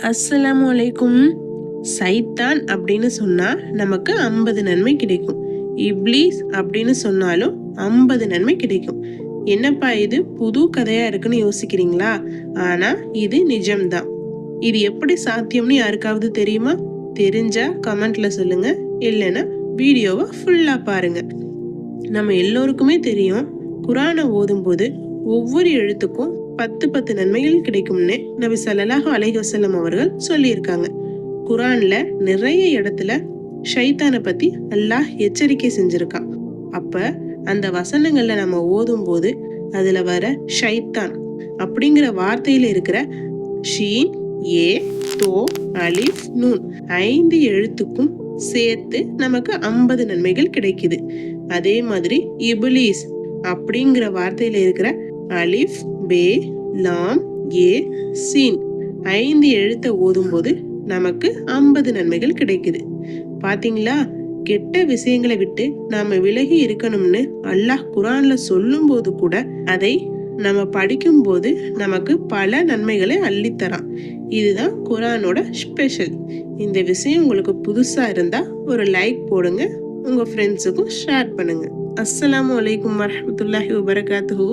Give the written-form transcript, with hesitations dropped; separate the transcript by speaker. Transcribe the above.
Speaker 1: அஸ்ஸலாமு அலைக்கும். சைத்தான் அப்படின்னு சொன்னா நமக்கு 50 நன்மை கிடைக்கும். இப்லீஸ் அப்படின்னு சொன்னாலும் 50 நன்மை கிடைக்கும். என்னப்பா இது புது கதையா இருக்குன்னு யோசிக்கிறீங்களா? ஆனா இது நிஜம்தான். இது எப்படி சாத்தியம்னு யாருக்காவது தெரியுமா? தெரிஞ்சா கமெண்ட்ல சொல்லுங்க, இல்லைன்னா வீடியோவை ஃபுல்லா பாருங்க. நம்ம எல்லோருக்குமே தெரியும், குரானை ஓதும்போது ஒவ்வொரு எழுத்துக்கும் 10 நன்மைகள் கிடைக்கும்னு நபி ஸல்லல்லாஹு அலைஹி வஸல்லம் அவர்கள் சொல்லியிருக்காங்க. குரான்ல நிறைய இடத்துல ஷைத்தானை பத்தி அல்லாஹ் எச்சரிக்கை செஞ்சிருக்கான். அப்ப அந்த வசனங்கள்ல நம்ம ஓதும் போது அதுல வர ஷைத்தான் அப்படிங்கிற வார்த்தையில இருக்கிற ஷீன், ஏ, தோ, அலிஃப், நூன் 5 எழுத்துக்கும் சேர்த்து நமக்கு 50 நன்மைகள் கிடைக்குது. அதே மாதிரி இப்லீஸ் அப்படிங்கிற வார்த்தையில இருக்கிற அலிஃப், பே, லாம், ஏ, சீன் 5 எழுத்தை ஓதும் போது நமக்கு 50 நன்மைகள் கிடைக்குது. பாத்தீங்களா? கெட்ட விஷயங்களை விட்டு நாம விலகி இருக்கணும்னு அல்லாஹ் குரான்ல சொல்லும் போது கூட அதை நம்ம படிக்கும் போது நமக்கு பல நன்மைகளை அள்ளித்தரான். இதுதான் குரானோட ஸ்பெஷல். இந்த விஷயம் உங்களுக்கு புதுசா இருந்தா ஒரு லைக் போடுங்க, உங்க ஃப்ரெண்ட்ஸுக்கும் ஷேர் பண்ணுங்க. அஸ்ஸலாமு அலைக்கும் வரஹ்மத்துல்லாஹி வபரகாத்துஹு.